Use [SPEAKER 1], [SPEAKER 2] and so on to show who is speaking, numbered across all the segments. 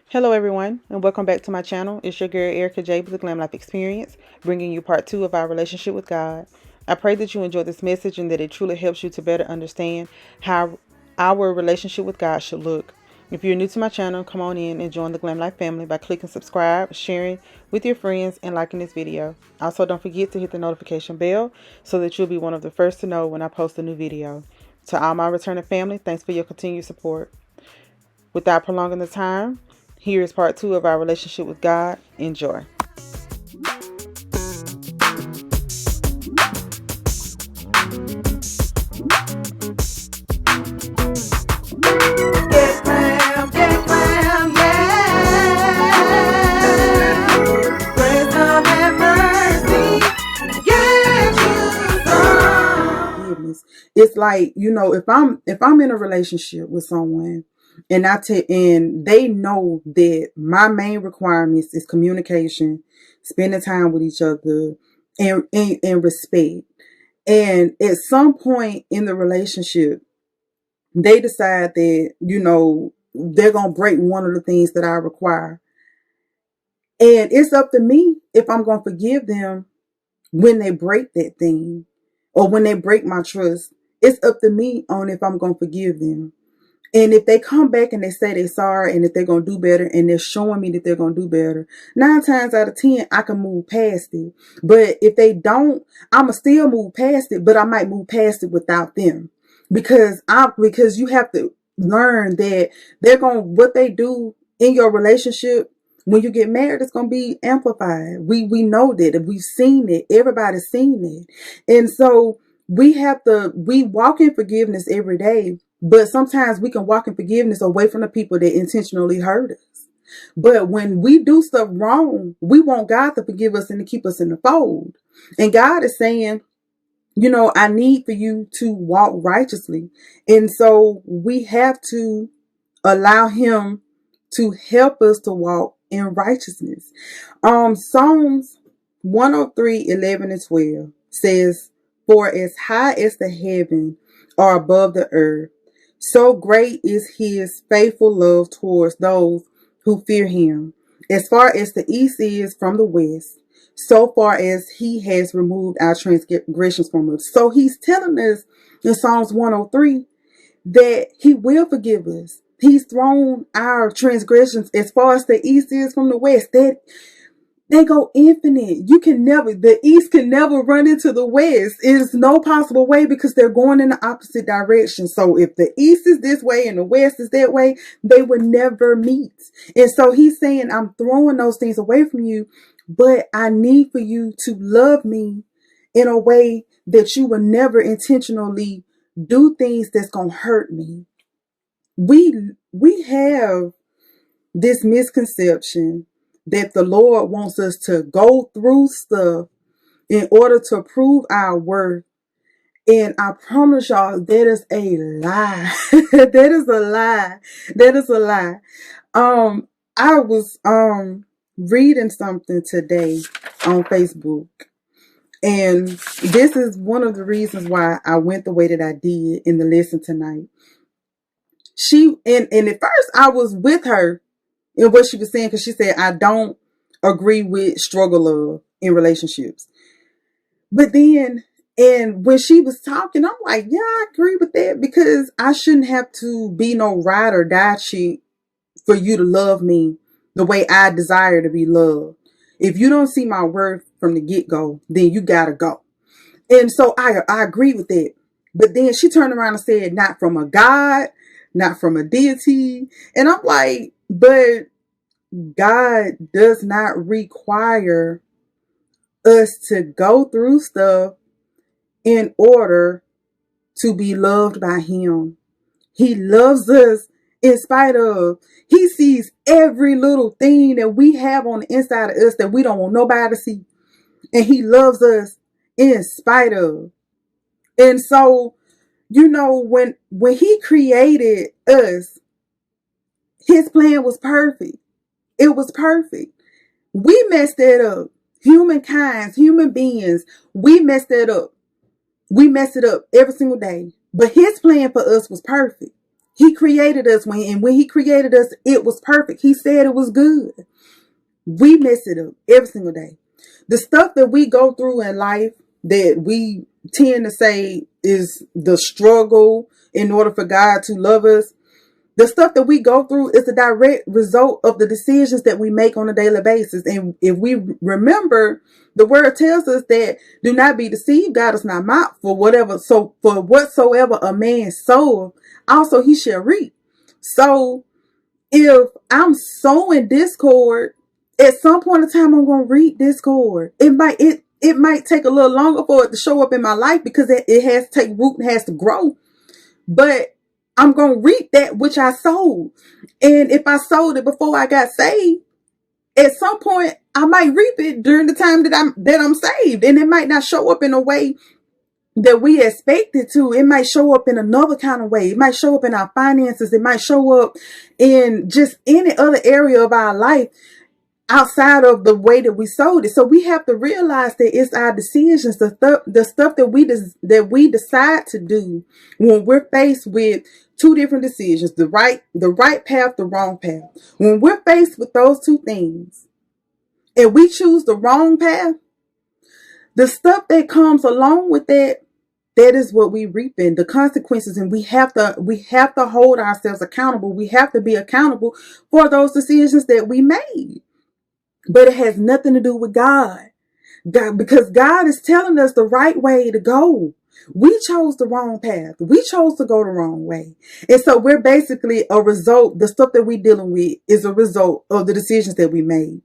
[SPEAKER 1] Hello everyone, and welcome back to my channel. It's your girl Erica J with the Glam Life Experience, bringing you part 2 of our relationship with God. I pray that you enjoy this message and that it truly helps you to better understand how our relationship with God should look. If you're new to my channel, come on in and join the Glam Life family by clicking subscribe, sharing with your friends, and liking this video. Also, don't forget to hit the notification bell so that you'll be one of the first to know when I post a new video. To all my returning family, thanks for your continued support. Without prolonging the time, here is part 2 of our relationship with God. Enjoy.
[SPEAKER 2] Get clam, yeah. Grace, love, and mercy, get you some.
[SPEAKER 3] Forgiveness. It's like, if I'm in a relationship with someone and and they know that my main requirements is communication, spending time with each other, and respect. And at some point in the relationship, they decide that, they're going to break one of the things that I require. And it's up to me if I'm going to forgive them when they break that thing or when they break my trust. It's up to me on if I'm going to forgive them. And if they come back and they say they're sorry and if they're going to do better and they're showing me that they're going to do better, 9 times out of 10, I can move past it. But if they don't, I'm going to still move past it, but I might move past it without them. Because you have to learn that what they do in your relationship when you get married, it's going to be amplified. We know that. We've seen it. Everybody's seen it. And so we walk in forgiveness every day, but sometimes we can walk in forgiveness away from the people that intentionally hurt us. But when we do stuff wrong, we want God to forgive us and to keep us in the fold. And God is saying, I need for you to walk righteously. And so we have to allow him to help us to walk in righteousness. Psalms 103:11-12 says, "For as high as the heaven are above the earth, so great is his faithful love towards those who fear him. As far as the east is from the west, so far as he has removed our transgressions from us." So he's telling us in Psalms 103 that he will forgive us. He's thrown our transgressions as far as the east is from the west. That they go infinite. The east can never run into the west. It's no possible way because they're going in the opposite direction. So if the east is this way and the west is that way, they would never meet. And so he's saying, I'm throwing those things away from you, but I need for you to love me in a way that you will never intentionally do things that's going to hurt me. We have this misconception that the Lord wants us to go through stuff in order to prove our worth. And I promise y'all, that is a lie. That is a lie. That is a lie. I was reading something today on Facebook. And this is one of the reasons why I went the way that I did in the lesson tonight. And at first I was with her in what she was saying, because she said, I don't agree with struggle love in relationships. But then, and when she was talking, I'm like, yeah, I agree with that, because I shouldn't have to be no ride or die chick for you to love me the way I desire to be loved. If you don't see my worth from the get-go, then you gotta go. And so I agree with that. But then she turned around and said, not from a God, not from a deity. And I'm like, but God does not require us to go through stuff in order to be loved by him. He loves us in spite of. He sees every little thing that we have on the inside of us that we don't want nobody to see. And he loves us in spite of. And so, when he created us, his plan was perfect. It was perfect. We messed that up. Human beings, we messed that up. We mess it up every single day. But his plan for us was perfect. He created us when he created us, it was perfect. He said it was good. We mess it up every single day. The stuff that we go through in life that we tend to say is the struggle in order for God to love us. The stuff that we go through is a direct result of the decisions that we make on a daily basis. And if we remember, the word tells us that do not be deceived. God is not mocked. For whatsoever a man soweth, also he shall reap. So if I'm sowing discord, at some point in time I'm going to reap discord. It might take a little longer for it to show up in my life because it has to take root and has to grow. But I'm going to reap that which I sowed. And if I sowed it before I got saved, at some point I might reap it during the time that I'm saved. And it might not show up in a way that we expect it to. It might show up in another kind of way. It might show up in our finances. It might show up in just any other area of our life outside of the way that we sold it. So we have to realize that it's our decisions, the stuff that we decide to do when we're faced with two different decisions, the right path, the wrong path. When we're faced with those two things and we choose the wrong path, the stuff that comes along with that is what we reap in, the consequences. And we have to hold ourselves accountable. We have to be accountable for those decisions that we made. But it has nothing to do with God, because God is telling us the right way to go. We chose the wrong path. We chose to go the wrong way. And so we're basically a result. The stuff that we're dealing with is a result of the decisions that we made.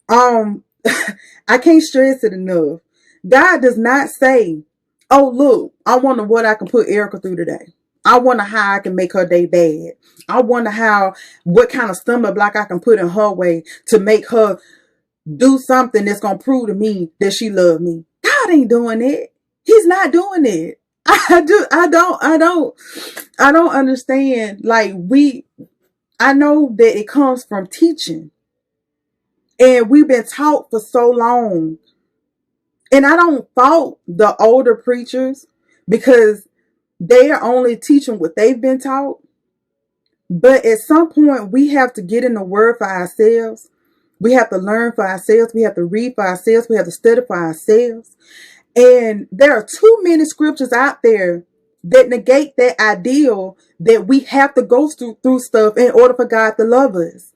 [SPEAKER 3] I can't stress it enough. God does not say, oh, look, I wonder what I can put Erica through today. I wonder how I can make her day bad. I wonder what kind of stumbling block I can put in her way to make her do something that's going to prove to me that she loved me. God ain't doing it. He's not doing it. I don't understand. I know that it comes from teaching, and we've been taught for so long. And I don't fault the older preachers because they are only teaching what they've been taught. But at some point, we have to get in the word for ourselves. We have to learn for ourselves. We have to read for ourselves. We have to study for ourselves. And there are too many scriptures out there that negate that ideal that we have to go through stuff in order for God to love us.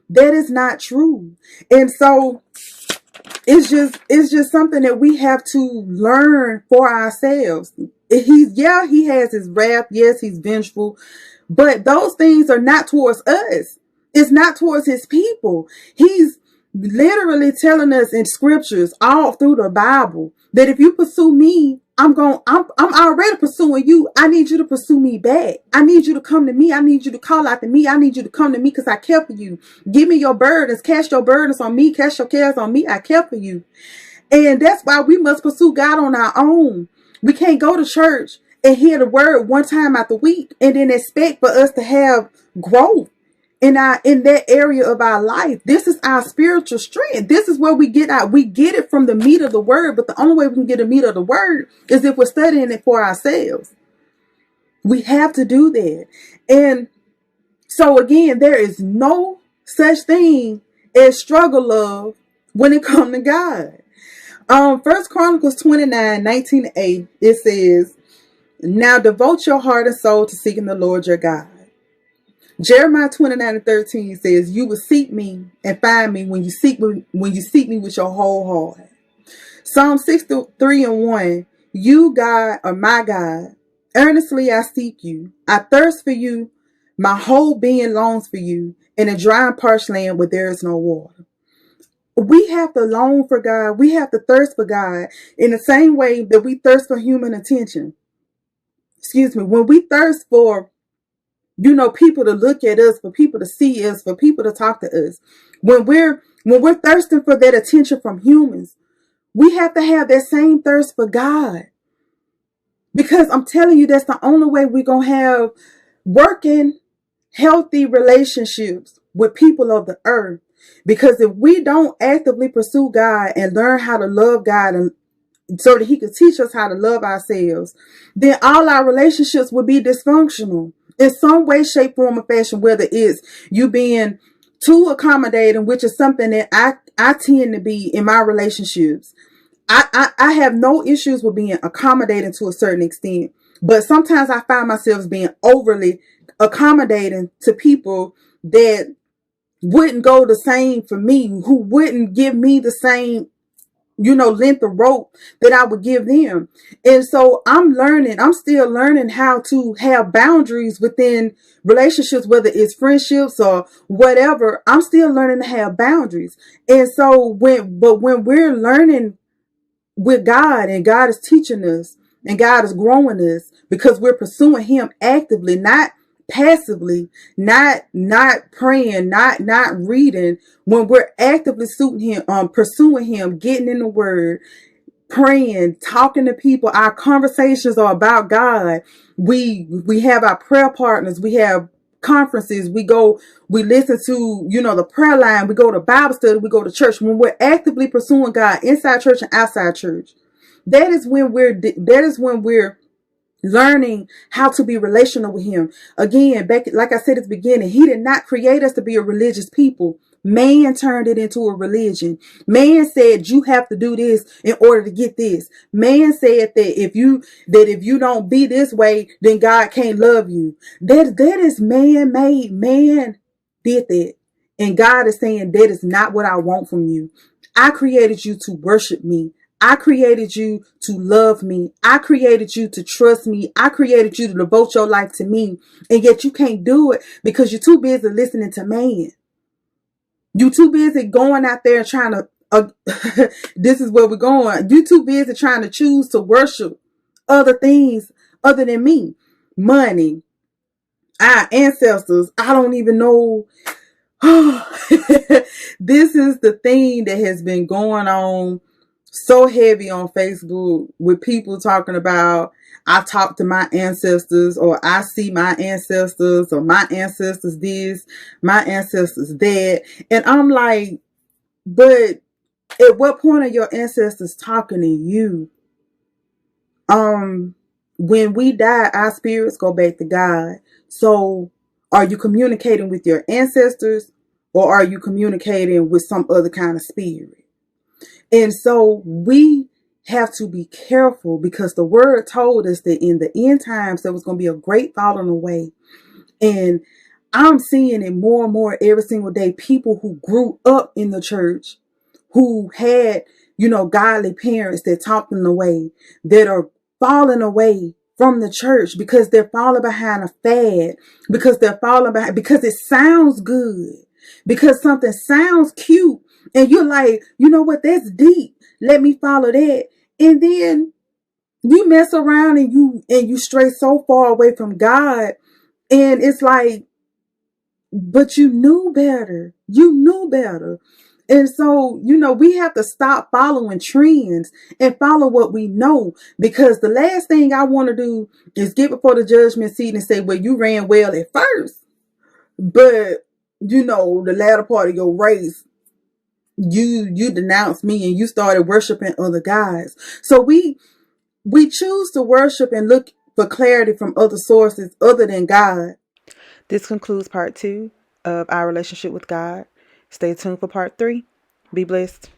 [SPEAKER 3] That is not true. And so it's just something that we have to learn for ourselves. He has his wrath. Yes, he's vengeful. But those things are not towards us. It's not towards his people. He's literally telling us in scriptures all through the Bible that if you pursue me, I'm already pursuing you. I need you to pursue me back. I need you to come to me. I need you to call out to me. I need you to come to me because I care for you. Give me your burdens. Cast your burdens on me. Cast your cares on me. I care for you. And that's why we must pursue God on our own. We can't go to church and hear the word one time out the week and then expect for us to have growth in that area of our life. This is our spiritual strength. This is where we get it from the meat of the word. But the only way we can get the meat of the word is if we're studying it for ourselves. We have to do that. And so again, there is no such thing as struggle love when it comes to God. 1 Chronicles 29:19-8, it says, now devote your heart and soul to seeking the Lord your God. Jeremiah 29:13 says, you will seek me and find me when you seek me with your whole heart. Psalm 63:1, you, God, are my God. Earnestly I seek you. I thirst for you. My whole being longs for you in a dry and parched land where there is no water. We have to long for God. We have to thirst for God in the same way that we thirst for human attention. When we thirst for people to look at us, for people to see us, for people to talk to us. When we're thirsting for that attention from humans, we have to have that same thirst for God. Because I'm telling you, that's the only way we're going to have working, healthy relationships with people of the earth. Because if we don't actively pursue God and learn how to love God and so that he could teach us how to love ourselves, then all our relationships will be dysfunctional. in some way, shape, form, or fashion, whether it's you being too accommodating, which is something that I tend to be in my relationships. I have no issues with being accommodating to a certain extent, but sometimes I find myself being overly accommodating to people that wouldn't go the same for me, who wouldn't give me the same, length of rope that I would give them. And so I'm still learning how to have boundaries within relationships, whether it's friendships or whatever. I'm still learning to have boundaries. And so when we're learning with God, and God is teaching us, and God is growing us, because we're pursuing him actively, not passively, not praying, not reading. When we're actively pursuing him, getting in the word, praying, talking to people, our conversations are about God. We have our prayer partners, we have conferences, we listen to, the prayer line, we go to Bible study, we go to church. When we're actively pursuing God inside church and outside church, that is when we're learning how to be relational with him. Again, back, like I said at the beginning, he did not create us to be a religious people. Man turned it into a religion. Man said you have to do this in order to get this. Man said that if you don't be this way, then God can't love you. That is man made. Man did that. And God is saying that is not what I want from you. I created you to worship me. I created you to love me. I created you to trust me. I created you to devote your life to me. And yet you can't do it because you're too busy listening to man. You're too busy going out there and trying to, this is where we're going. You're too busy trying to choose to worship other things other than me. Money, our ancestors. I don't even know. This is the thing that has been going on so heavy on Facebook, with people talking about, I talk to my ancestors, or I see my ancestors, or my ancestors this, my ancestors that. And I'm like, but at what point are your ancestors talking to you? When we die, our spirits go back to God. So are you communicating with your ancestors, or are you communicating with some other kind of spirit? And so we have to be careful, because the word told us that in the end times there was going to be a great falling away. And I'm seeing it more and more every single day. People who grew up in the church, who had, godly parents that taught them the way, that are falling away from the church because they're falling behind a fad, because they're falling behind, because it sounds good, because something sounds cute. And you're like, you know what? That's deep. Let me follow that. And then you mess around and you stray so far away from God. And it's like, but you knew better. You knew better. And so, we have to stop following trends and follow what we know. Because the last thing I want to do is get before the judgment seat and say, well, you ran well at first, but the latter part of your race, you denounced me and you started worshiping other gods. So we choose to worship and look for clarity from other sources other than God.
[SPEAKER 1] This concludes part 2 of our relationship with God. Stay tuned for part 3. Be blessed.